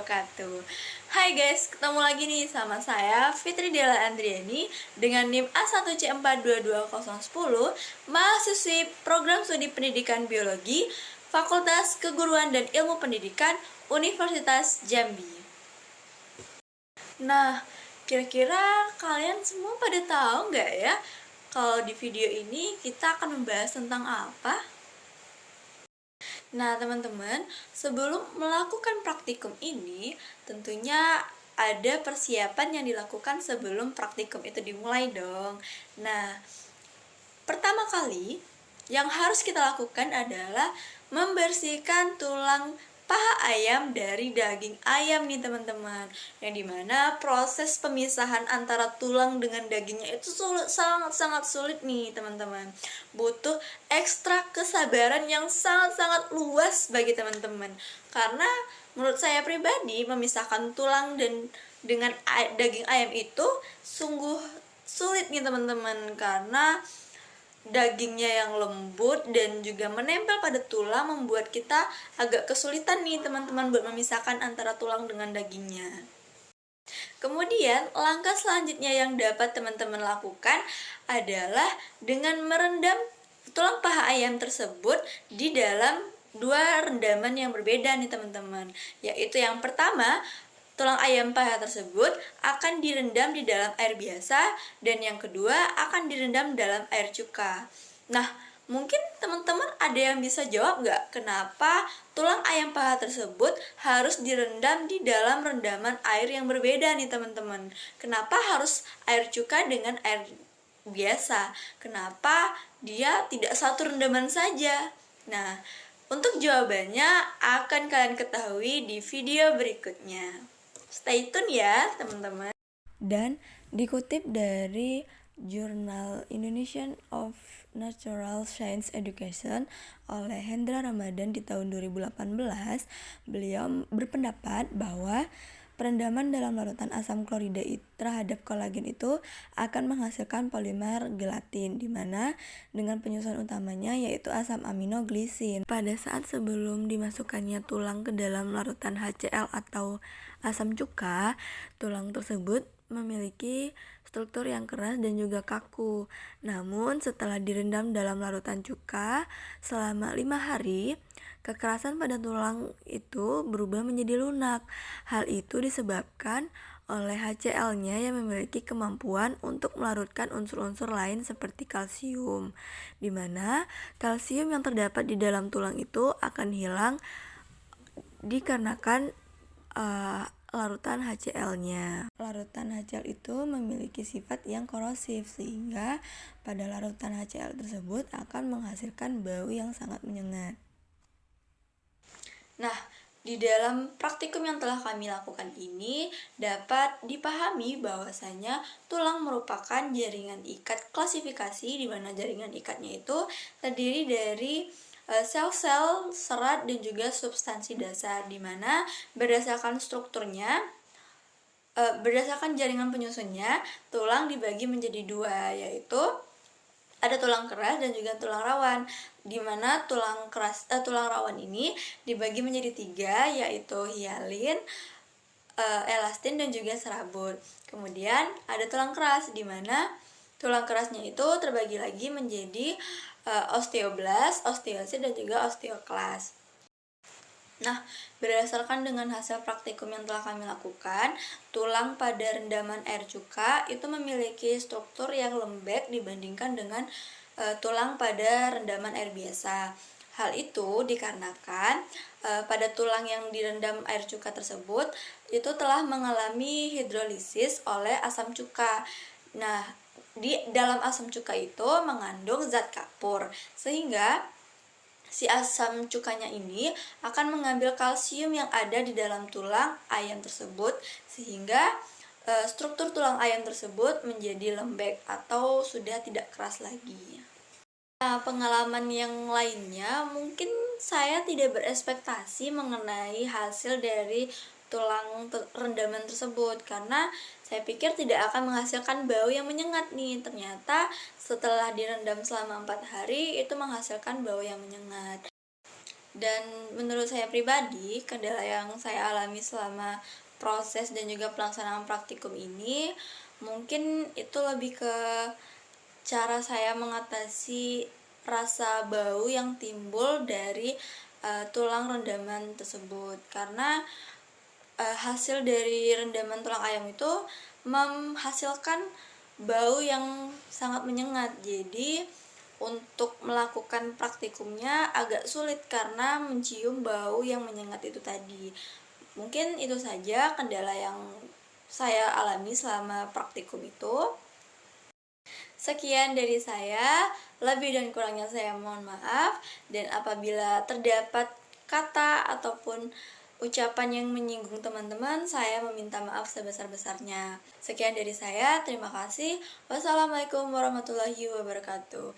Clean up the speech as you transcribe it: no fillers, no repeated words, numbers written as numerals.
wabarakatuh. Hai guys, ketemu lagi nih sama saya Fitri Della Andriani dengan NIM A1C42210, mahasiswi Program Studi Pendidikan Biologi, Fakultas Keguruan dan Ilmu Pendidikan, Universitas Jambi. Nah, kira-kira kalian semua pada tahu nggak ya kalau di video ini kita akan membahas tentang apa? Nah, teman-teman, sebelum melakukan praktikum ini, tentunya ada persiapan yang dilakukan sebelum praktikum itu dimulai dong. Nah, pertama kali yang harus kita lakukan adalah membersihkan tulang paha ayam dari daging ayam nih teman-teman, yang dimana proses pemisahan antara tulang dengan dagingnya itu sangat sulit nih teman-teman, butuh ekstra kesabaran yang sangat luas bagi teman-teman, karena menurut saya pribadi memisahkan tulang dan dengan daging ayam itu sungguh sulit nih teman-teman, karena dagingnya yang lembut dan juga menempel pada tulang membuat kita agak kesulitan nih teman-teman buat memisahkan antara tulang dengan dagingnya. Kemudian langkah selanjutnya yang dapat teman-teman lakukan adalah dengan merendam tulang paha ayam tersebut di dalam dua rendaman yang berbeda nih teman-teman, yaitu yang pertama, tulang ayam paha tersebut akan direndam di dalam air biasa, dan yang kedua akan direndam dalam air cuka. Nah, mungkin teman-teman ada yang bisa jawab nggak kenapa tulang ayam paha tersebut harus direndam di dalam rendaman air yang berbeda nih teman-teman? Kenapa harus air cuka dengan air biasa? Kenapa dia tidak satu rendaman saja? Nah, untuk jawabannya akan kalian ketahui di video berikutnya. Stay tune ya teman-teman. Dan dikutip dari Jurnal Indonesian of Natural Science Education oleh Hendra Ramadan di tahun 2018, beliau berpendapat bahwa perendaman dalam larutan asam klorida terhadap kolagen itu akan menghasilkan polimer gelatin, di mana dengan penyusun utamanya yaitu asam amino glisin. Pada saat sebelum dimasukkannya tulang ke dalam larutan HCl atau asam cuka, tulang tersebut memiliki struktur yang keras dan juga kaku. Namun setelah direndam dalam larutan cuka selama 5 hari, kekerasan pada tulang itu berubah menjadi lunak. Hal itu disebabkan oleh HCl-nya yang memiliki kemampuan untuk melarutkan unsur-unsur lain seperti kalsium, di mana kalsium yang terdapat di dalam tulang itu akan hilang dikarenakan larutan HCl-nya. Larutan HCl itu memiliki sifat yang korosif, sehingga pada larutan HCl tersebut akan menghasilkan bau yang sangat menyengat. Nah, di dalam praktikum yang telah kami lakukan ini dapat dipahami bahwasanya tulang merupakan jaringan ikat klasifikasi, di mana jaringan ikatnya itu terdiri dari sel-sel, serat, dan juga substansi dasar, di mana berdasarkan strukturnya, berdasarkan jaringan penyusunnya, tulang dibagi menjadi dua, yaitu ada tulang keras dan juga tulang rawan, di mana tulang rawan ini dibagi menjadi tiga, yaitu hialin, elastin, dan juga serabut. Kemudian ada tulang keras, di mana tulang kerasnya itu terbagi lagi menjadi osteoblast, osteosit, dan juga osteoklas. Nah, berdasarkan dengan hasil praktikum yang telah kami lakukan, tulang pada rendaman air cuka itu memiliki struktur yang lembek dibandingkan dengan tulang pada rendaman air biasa. Hal itu dikarenakan pada tulang yang direndam air cuka tersebut itu telah mengalami hidrolisis oleh asam cuka. Nah, di dalam asam cuka itu mengandung zat kapur, sehingga si asam cukanya ini akan mengambil kalsium yang ada di dalam tulang ayam tersebut, sehingga struktur tulang ayam tersebut menjadi lembek atau sudah tidak keras lagi. Nah, pengalaman yang lainnya, mungkin saya tidak berekspektasi mengenai hasil dari tulang rendaman tersebut, karena saya pikir tidak akan menghasilkan bau yang menyengat nih. Ternyata setelah direndam selama 4 hari itu menghasilkan bau yang menyengat. Dan menurut saya pribadi, kendala yang saya alami selama proses dan juga pelaksanaan praktikum ini mungkin itu lebih ke cara saya mengatasi rasa bau yang timbul dari tulang rendaman tersebut, karena hasil dari rendaman tulang ayam itu menghasilkan bau yang sangat menyengat. Jadi untuk melakukan praktikumnya agak sulit karena mencium bau yang menyengat itu tadi. Mungkin itu saja kendala yang saya alami selama praktikum itu. Sekian dari saya, lebih dan kurangnya saya mohon maaf, dan apabila terdapat kata ataupun ucapan yang menyinggung teman-teman, saya meminta maaf sebesar-besarnya. Sekian dari saya, terima kasih. Wassalamualaikum warahmatullahi wabarakatuh.